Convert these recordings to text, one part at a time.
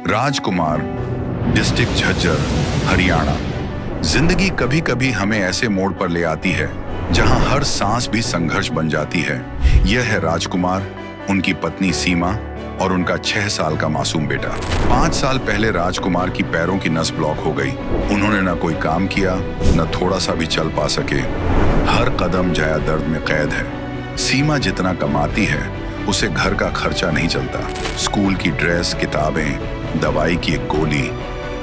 राजकुमार, district Jhajjar, Haryana. जिंदगी कभी कभी हमें ऐसे मोड़ पर ले आती है जहां हर सांस भी संघर्ष बन जाती है। यह है राजकुमार, उनकी पत्नी सीमा और उनका 6 साल का मासूम बेटा। 5 साल पहले राजकुमार की पैरों की नस ब्लॉक हो गई। उन्होंने न कोई काम किया, न थोड़ा सा भी चल पा सके। हर कदम जाया दर्द में कैद है। सीमा जितना कमाती है उसे घर का खर्चा नहीं चलता। स्कूल की ड्रेस, किताबें, दवाई की एक गोली,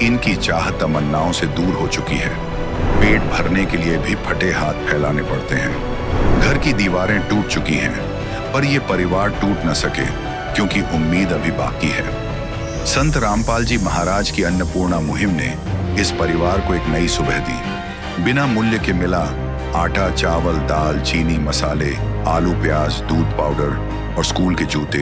इनकी चाह तमन्नाओं से दूर हो चुकी है। पेट भरने के लिए भी फटे हाथ फैलाने पड़ते हैं। घर की दीवारें टूट चुकी हैं, पर ये परिवार टूट न सके क्योंकि उम्मीद अभी बाकी है। संत रामपाल जी महाराज की अन्नपूर्णा मुहिम ने इस परिवार को एक नई सुबह दी। बिना मूल्य के मिला आटा, चावल, दाल, चीनी, मसाले, आलू, प्याज, दूध, पाउडर और स्कूल के जूते,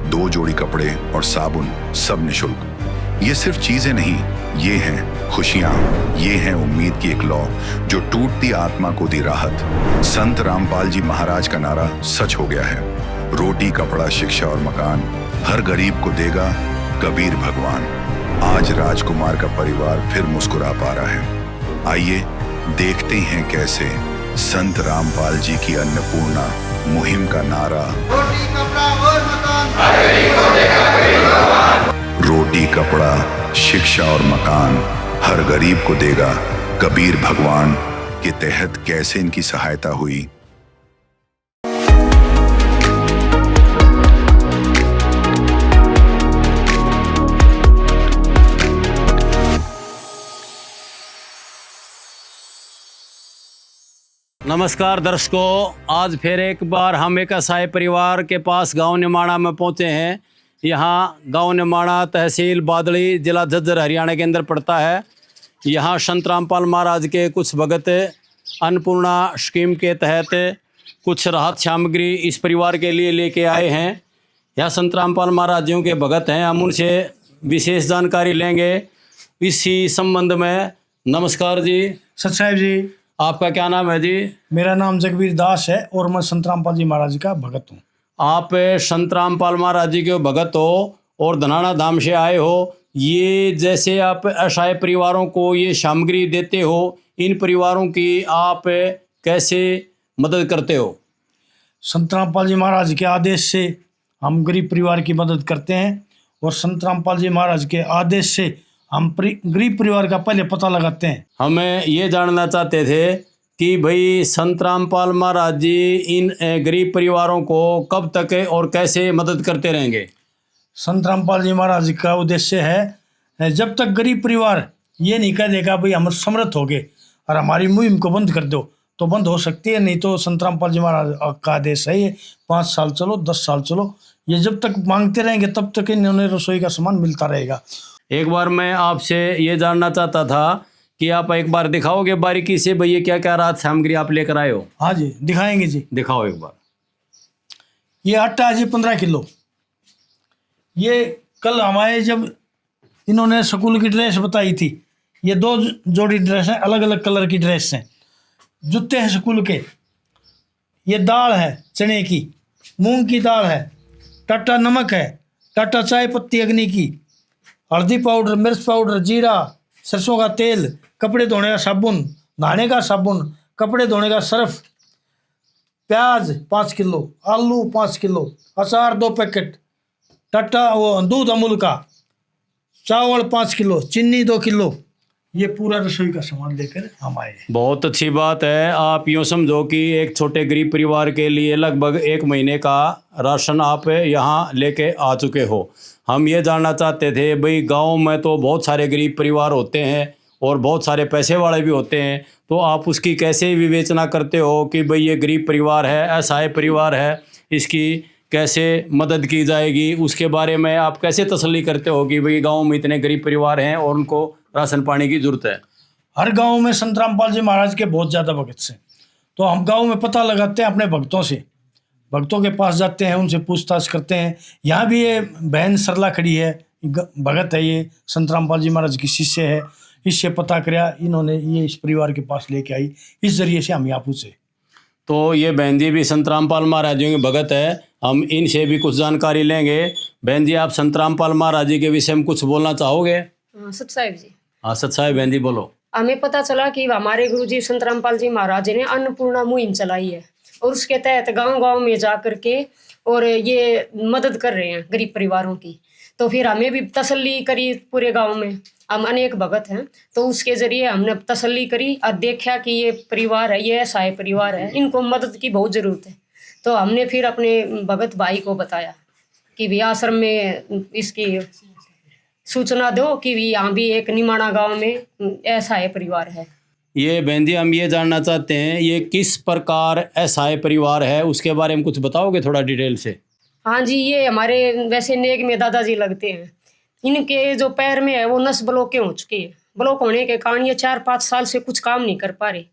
2 जोड़ी कपड़े और साबुन, सब निशुल्क। ये सिर्फ चीजें नहीं, ये हैं खुशियां, ये हैं उम्मीद की एक लौ जो टूटती आत्मा को दी राहत। संत रामपाल जी महाराज का नारा सच हो गया है। रोटी, कपड़ा, शिक्षा और मकान हर गरीब को देगा कबीर भगवान। आज राजकुमार का परिवार फिर मुस्कुरा पा रहा है। आइए देखते हैं कैसे संत रामपाल जी की अन्नपूर्णा मुहिम का नारा रोटी कपड़ा और मकान, रोटी, कपड़ा, शिक्षा और मकान हर गरीब को देगा कबीर भगवान के तहत कैसे इनकी सहायता हुई। नमस्कार दर्शकों, आज फिर एक बार हम एक असहाय परिवार के पास गांव निमाड़ा में पहुंचे हैं। यहाँ गांव निमाड़ा तहसील बादली, जिला झज्जर, हरियाणा के अंदर पड़ता है। यहाँ संत रामपाल महाराज के कुछ भगत अन्नपूर्णा स्कीम के तहत कुछ राहत सामग्री इस परिवार के लिए लेके आए हैं। यह संत रामपाल महाराज जी के भगत हैं, हम उनसे विशेष जानकारी लेंगे इसी संबंध में। नमस्कार जी। सत साहिब जी। आपका क्या नाम है जी? मेरा नाम जगबीर दास है और मैं संत रामपाल जी महाराज का भगत हूँ। आप संत रामपाल महाराज जी के भगत हो और धनाना धाम से आए हो। ये जैसे आप असहाय परिवारों को ये सामग्री देते हो, इन परिवारों की आप कैसे मदद करते हो? संत रामपाल जी महाराज के आदेश से हम गरीब परिवार की मदद करते हैं और संत रामपाल जी महाराज के आदेश से हम गरीब परिवार का पहले पता लगाते हैं। हमें ये जानना चाहते थे कि भाई संत रामपाल महाराज जी इन गरीब परिवारों को कब तक और कैसे मदद करते रहेंगे? संत रामपाल जी महाराज का उद्देश्य है जब तक गरीब परिवार ये नहीं कह देगा भाई हम समर्थ हो गए और हमारी मुहिम को बंद कर दो, तो बंद हो सकती है। नहीं तो संत रामपाल जी महाराज का आदेश है ये 5 साल चलो, 10 साल चलो, ये जब तक मांगते रहेंगे तब तक इन्होंने रसोई का सामान मिलता रहेगा। एक बार मैं आपसे ये जानना चाहता था कि आप एक बार दिखाओगे बारीकी से भैया क्या क्या राहत सामग्री आप लेकर आए हो? हाँ जी, दिखाएंगे जी। दिखाओ एक बार। ये आटा है जी 15 किलो। ये कल हमारे जब इन्होंने स्कूल की ड्रेस बताई थी, ये 2 जोड़ी ड्रेस हैं, अलग अलग कलर की ड्रेस हैं। जूते हैं स्कूल के। ये दाल है चने की, मूंग की दाल है, टाटा नमक है, टाटा चाय पत्ती अग्नि की, हल्दी पाउडर, मिर्च पाउडर, जीरा, सरसों का तेल, कपड़े धोने का साबुन, नहाने का साबुन, कपड़े धोने का सर्फ, प्याज 5 किलो, आलू 5 किलो, अचार 2 पैकेट, टाटा दूध अमूल का, चावल 5 किलो, चीनी 2 किलो, ये पूरा रसोई का सामान लेकर हम आए। बहुत अच्छी बात है। आप यूँ समझो कि एक छोटे गरीब परिवार के लिए लगभग 1 महीने का राशन आप यहाँ लेके आ चुके हो। हम ये जानना चाहते थे भाई गांव में तो बहुत सारे गरीब परिवार होते हैं और बहुत सारे पैसे वाले भी होते हैं, तो आप उसकी कैसे विवेचना करते हो कि भाई ये गरीब परिवार है, असहाय परिवार है, इसकी कैसे मदद की जाएगी? उसके बारे में आप कैसे तसल्ली करते हो कि भाई गांव में इतने गरीब परिवार हैं और उनको राशन पानी की जरूरत है? हर गांव में संत रामपाल जी महाराज के बहुत ज़्यादा भगत से, तो हम गांव में पता लगाते हैं अपने भक्तों से, भक्तों के पास जाते हैं, उनसे पूछताछ करते हैं। यहाँ भी ये बहन सरला खड़ी है, भगत है, ये संत रामपाल जी महाराज की शिष्य है। इससे पता कराया, इन्होंने ये इस परिवार के पास लेके आई, इस जरिए से हम यहाँ पूछे। तो ये बहन जी भी संत रामपाल महाराज जी के भगत है, हम इनसे भी कुछ जानकारी लेंगे। बहन जी, आप संत रामपाल महाराज जी के विषय में कुछ बोलना चाहोगे? सत साहिब जी, हाँ सत साहिब, बहन जी बोलो। हमें पता चला कि हमारे गुरुजी संत रामपाल जी महाराज ने अन्नपूर्णा मुहिम चलाई है और उसके तहत गांव-गांव में जा करके और ये मदद कर रहे हैं गरीब परिवारों की। तो फिर हमें भी तसल्ली करी पूरे गांव में, हम अनेक भगत हैं, तो उसके जरिए हमने तसल्ली करी और देखा कि ये परिवार है, ये असहाय परिवार है, इनको मदद की बहुत ज़रूरत है। तो हमने फिर अपने भगत भाई को बताया कि भी आश्रम में इसकी सूचना दो कि भी यहाँ भी एक निमाणा गांव में असहाय परिवार है। ये बहन जी, हम ये जानना चाहते हैं ये किस प्रकार असहाय परिवार है, उसके बारे में कुछ बताओगे थोड़ा डिटेल से? हाँ जी, ये हमारे वैसे नेक में दादाजी लगते हैं। इनके जो पैर में है वो नस ब्लॉक हो चुकी है। ब्लॉक होने के कारण ये 4-5 साल से कुछ काम नहीं कर पा रहे,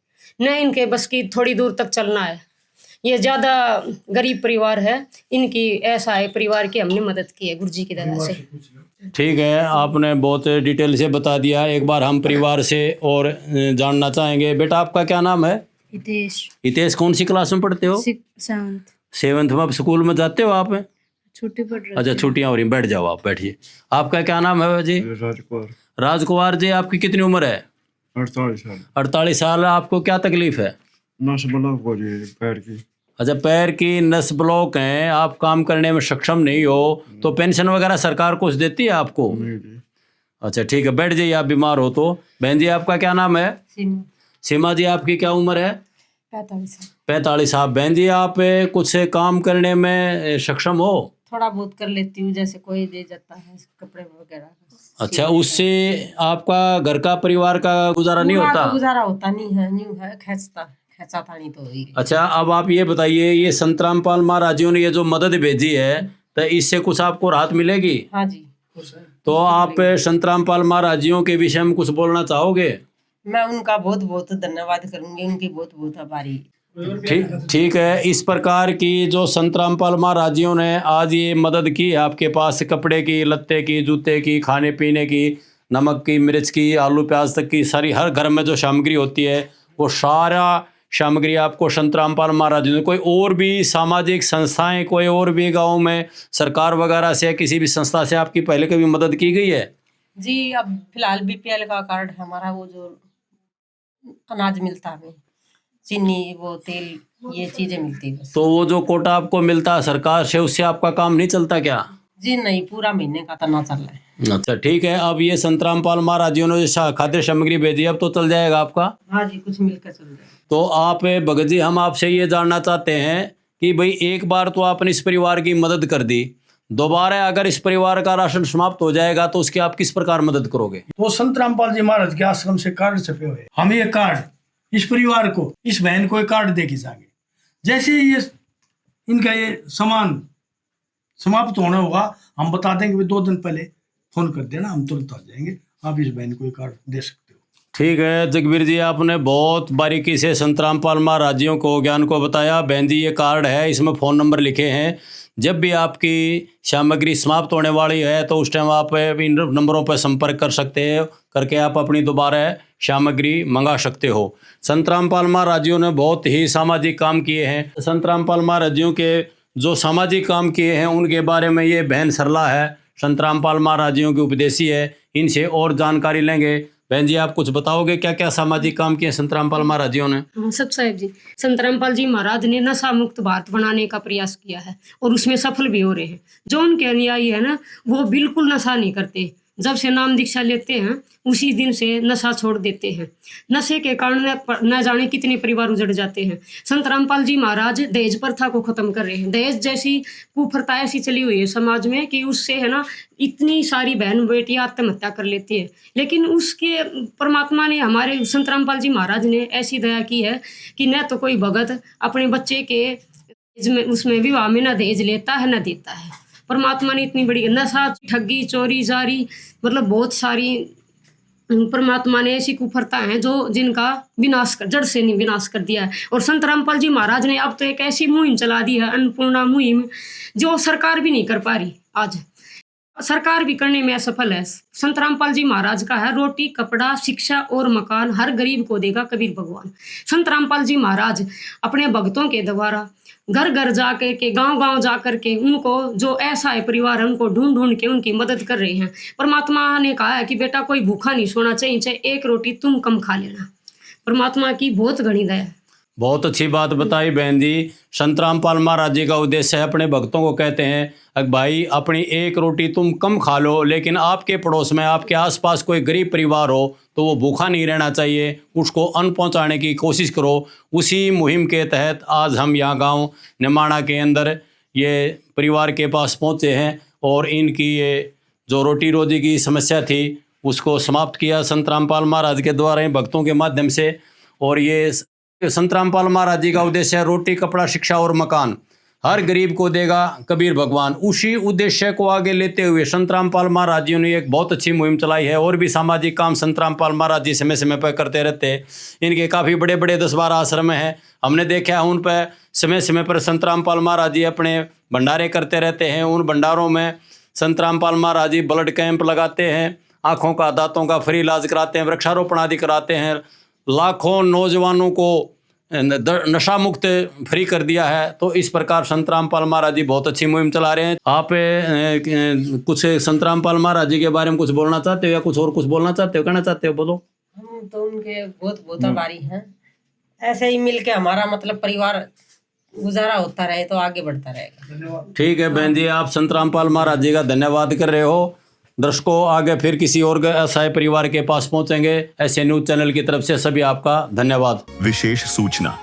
न इनके बस की थोड़ी दूर तक चलना है। ये ज़्यादा गरीब परिवार है, इनकी असहाय परिवार की हमने मदद की है गुरुजी की दया से। ठीक है, आपने बहुत डिटेल से बता दिया। एक बार हम परिवार से और जानना चाहेंगे। बेटा, आपका क्या नाम है? हितेश। हितेश, कौन सी क्लास में पढ़ते हो? 7th में। अब स्कूल में जाते हो आप? छुट्टी पड़ रही। अच्छा, छुट्टियाँ हो रही, बैठ जाओ, आप बैठिए। आपका क्या नाम है जी? राजकुमार। राजकुमार जी, आपकी कितनी उम्र है? 48 साल। 48 साल। आपको क्या तकलीफ है? नस ब्लॉक हो रही है पैर की। अच्छा, पैर की नस ब्लॉक है, आप काम करने में सक्षम नहीं हो, तो पेंशन वगैरह सरकार कुछ देती है आपको? नहीं जी। अच्छा ठीक है, बैठ जाइए, आप बीमार हो तो। बहन जी, आपका क्या नाम है? सीमा। सीमा जी, आपकी क्या उम्र है? 45 साल। 45 साल। बहन जी, आप कुछ काम करने में सक्षम हो? थोड़ा बहुत कर लेती हूँ, जैसे कोई दे जाता है कपड़े वगैरह। अच्छा, उससे आपका घर का परिवार का गुजारा नहीं होता? गुजारा होता नहीं है, न्यू है, खैंचा था नहीं तो ही। अच्छा, अब आप ये बताइए, ये संत रामपाल महाराज जी ने ये जो मदद भेजी है, तो इससे कुछ आपको राहत मिलेगी? हाँ जी। तो आप संत रामपाल महाराज जी के विषय में कुछ बोलना चाहोगे? मैं उनका बहुत बहुत धन्यवाद करूंगी, उनकी बहुत बहुत आभारी। ठीक है। इस प्रकार की जो संत रामपाल महाराज जी ने आज ये मदद की है आपके पास, कपड़े की, लत्ते की, जूते की, खाने पीने की, नमक की, मिर्च की, आलू प्याज तक की सारी, हर घर में जो सामग्री होती है वो सारा सामग्री आपको संत रामपाल महाराज जी ने। कोई और भी सामाजिक संस्थाएं, कोई और भी गांव में सरकार वगैरह से, किसी भी संस्था से आपकी पहले कभी मदद की गई है? जी, अब फिलहाल बीपीएल का कार्ड है हमारा, वो जो अनाज मिलता है, चीनी, वो तेल, ये चीजें मिलती है। तो वो जो कोटा आपको मिलता है सरकार से, उससे आपका काम नहीं चलता क्या? जी नहीं, पूरा महीने का तो ना चल रहा है। अच्छा ठीक है। अब ये संत रामपाल महाराज जी ने जो खाद्य सामग्री भेजी, अब तो चल जाएगा आपका? हाँ जी, कुछ मिलकर चल जाए। तो आप भगत जी, हम आपसे ये जानना चाहते हैं कि भाई, एक बार तो आपने इस परिवार की मदद कर दी, दोबारा अगर इस परिवार का राशन समाप्त हो जाएगा तो उसकी आप किस प्रकार मदद करोगे? तो संत रामपाल जी महाराज के आश्रम से कार्ड छपे हुए, हम ये कार्ड इस परिवार को, इस बहन को कार्ड दे के जाएंगे। जैसे ही ये इनका ये सामान समाप्त होना होगा, हम बता देंगे, 2 दिन पहले फोन कर देना, हम तुरंत आ जाएंगे, आप इस बहन को ये कार्ड दे सकते हो। ठीक है जगबीर जी, आपने बहुत बारीकी से संत रामपाल महाराज जी को ज्ञान को बताया। बहन जी, ये कार्ड है, इसमें फ़ोन नंबर लिखे हैं, जब भी आपकी सामग्री समाप्त होने वाली है तो उस टाइम आप इन नंबरों पर संपर्क कर सकते हैं, करके आप अपनी दोबारा सामग्री मंगा सकते हो। संत रामपाल महाराज जी ने बहुत ही सामाजिक काम किए हैं। संत रामपाल महाराज जी के जो सामाजिक काम किए हैं उनके बारे में ये बहन सरला है, संत रामपाल महाराज जी की उपदेशी है, इनसे और जानकारी लेंगे। बहन जी, आप कुछ बताओगे क्या क्या सामाजिक काम किए संत रामपाल महाराज जी ने? हाँ सत साहिब जी, संत रामपाल जी महाराज ने नशा मुक्त भारत बनाने का प्रयास किया है और उसमें सफल भी हो रहे हैं। जो उनके अनुयायी है ना, वो बिल्कुल नशा नहीं करते। जब से नाम दीक्षा लेते हैं उसी दिन से नशा छोड़ देते हैं। नशे के कारण न जाने कितने परिवार उजड़ जाते हैं। संत रामपाल जी महाराज दहेज प्रथा को खत्म कर रहे हैं। दहेज जैसी कुप्रथा ऐसी चली हुई है समाज में कि उससे है ना, इतनी सारी बहन बेटियां आत्महत्या कर लेती है। लेकिन उसके परमात्मा ने, हमारे संत रामपाल जी महाराज ने ऐसी दया की है कि न तो कोई भगत अपने बच्चे के उसमें विवाह में न दहेज लेता है न देता है। परमात्मा ने इतनी बड़ी, नशा, ठगी, चोरी जारी, मतलब बहुत सारी परमात्मा ने ऐसी कुप्रथा हैं जो जिनका विनाश कर, जड़ से नहीं विनाश कर दिया है। और संत रामपाल जी महाराज ने अब तो एक ऐसी मुहिम चला दी है, अन्नपूर्णा मुहिम, जो सरकार भी नहीं कर पा रही। आज सरकार भी करने में असफल है। संत रामपाल जी महाराज का है, रोटी कपड़ा शिक्षा और मकान हर गरीब को देगा कबीर भगवान। संत रामपाल जी महाराज अपने भक्तों के द्वारा घर घर जाकर के गांव गांव जाकर के उनको जो ऐसा है परिवार है उनको ढूंढ ढूंढ के उनकी मदद कर रहे हैं। परमात्मा ने कहा है कि बेटा कोई भूखा नहीं सोना चाहिए, चाहे एक रोटी तुम कम खा लेना। परमात्मा की बहुत घनी दया है। बहुत अच्छी बात बताई बहन जी। संत रामपाल महाराज जी का उद्देश्य है अपने भक्तों को कहते हैं भाई अपनी एक रोटी तुम कम खा लो, लेकिन आपके पड़ोस में आपके आसपास कोई गरीब परिवार हो तो वो भूखा नहीं रहना चाहिए, उसको अन्न पहुंचाने की कोशिश करो। उसी मुहिम के तहत आज हम यहाँ गांव निमाणा के अंदर ये परिवार के पास पहुँचे हैं और इनकी ये जो रोटी रोजी की समस्या थी उसको समाप्त किया संत रामपाल महाराज के द्वारा भक्तों के माध्यम से। और ये संत रामपाल महाराज जी का उद्देश्य है रोटी कपड़ा शिक्षा और मकान हर गरीब को देगा कबीर भगवान। उसी उद्देश्य को आगे लेते हुए संत रामपाल महाराज जी ने एक बहुत अच्छी मुहिम चलाई है। और भी सामाजिक काम संत रामपाल महाराज जी समय समय पर करते रहते हैं। इनके काफ़ी बड़े बड़े 10-12 आश्रम हैं, हमने देखा है उन पर समय समय पर संत रामपाल महाराज जी अपने भंडारे करते रहते हैं। उन भंडारों में संत रामपाल महाराज जी ब्लड कैंप लगाते हैं, आँखों का दांतों का फ्री इलाज कराते हैं, वृक्षारोपण आदि कराते हैं। लाखों नौजवानों को नशा मुक्त फ्री कर दिया है। तो इस प्रकार संत रामपाल महाराज जी बहुत अच्छी मुहिम चला रहे हैं। आप कुछ संत रामपाल महाराज जी के बारे में कुछ बोलना चाहते हो या कुछ और कुछ बोलना चाहते हो, कहना चाहते हो, बोलो। हम तो उनके बहुत बहुत आभारी हैं। ऐसे ही मिलके हमारा मतलब परिवार गुजारा होता रहे तो आगे बढ़ता रहेगा। ठीक है बहन जी, आप संत रामपाल महाराज जी का धन्यवाद कर रहे हो। दर्शकों आगे फिर किसी और असहाय परिवार के पास पहुंचेंगे। ऐसे न्यूज चैनल की तरफ से सभी आपका धन्यवाद। विशेष सूचना,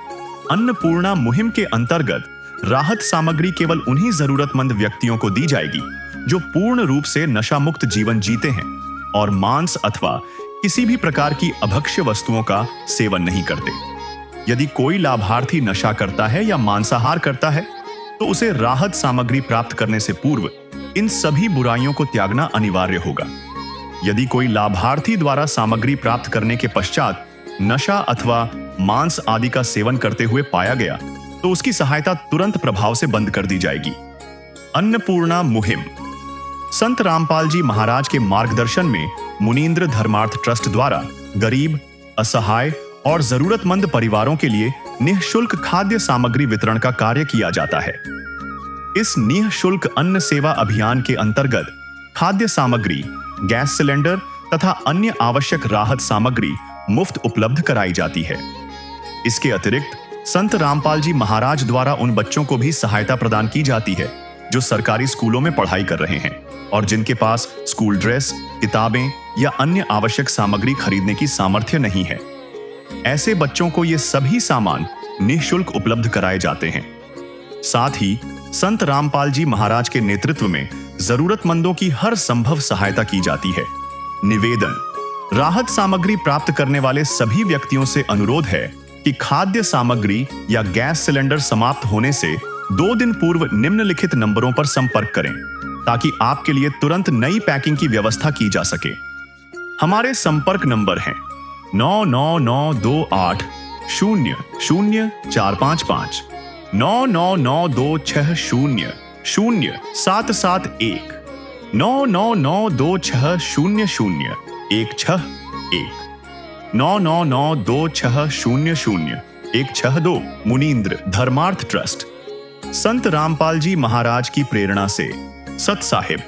अन्नपूर्णा मुहिम के अंतर्गत राहत सामग्री केवल उन्हीं जरूरतमंद व्यक्तियों को दी जाएगी जो पूर्ण रूप से नशा मुक्त जीवन जीते हैं और मांस अथवा किसी भी प्रकार की अभक्ष्य वस्तुओं का सेवन नहीं करते। यदि कोई लाभार्थी नशा करता है या मांसाहार करता है तो उसे राहत सामग्री प्राप्त करने से पूर्व इन सभी बुराइयों को त्यागना अनिवार्य होगा। यदि कोई लाभार्थी द्वारा सामग्री प्राप्त करने के पश्चात नशा अथवा मांस आदि का सेवन करते हुए पाया गया तो उसकी सहायता तुरंत प्रभाव से बंद कर दी जाएगी। अन्नपूर्णा मुहिम संत रामपाल जी महाराज के मार्गदर्शन में मुनींद्र धर्मार्थ ट्रस्ट द्वारा गरीब, असहाय और जरूरतमंद परिवारों के लिए निःशुल्क खाद्य सामग्री वितरण का कार्य किया जाता है। इस निःशुल्क अन्न सेवा अभियान के अंतर्गत खाद्य सामग्री, गैस सिलेंडर तथा अन्य आवश्यक राहत सामग्री मुफ्त उपलब्ध कराई जाती है। इसके अतिरिक्त संत रामपाल जी महाराज द्वारा उन बच्चों को भी सहायता प्रदान की जाती है जो सरकारी स्कूलों में पढ़ाई कर रहे हैं और जिनके पास स्कूल ड्रेस, किताबें या अन्य आवश्यक सामग्री खरीदने की सामर्थ्य नहीं है। ऐसे बच्चों को ये सभी सामान निःशुल्क उपलब्ध कराए जाते हैं। साथ ही संत रामपाल जी महाराज के नेतृत्व में जरूरतमंदों की हर संभव सहायता की जाती है। निवेदन, राहत सामग्री प्राप्त करने वाले सभी व्यक्तियों से अनुरोध है कि खाद्य सामग्री या गैस सिलेंडर समाप्त होने से 2 दिन पूर्व निम्नलिखित नंबरों पर संपर्क करें ताकि आपके लिए तुरंत नई पैकिंग की व्यवस्था की जा सके। हमारे संपर्क नंबर हैं 99928 00455, 99926000771, 99926000161, 99926000162। मुनींद्र धर्मार्थ ट्रस्ट। संत रामपाल जी महाराज की प्रेरणा से सत साहिब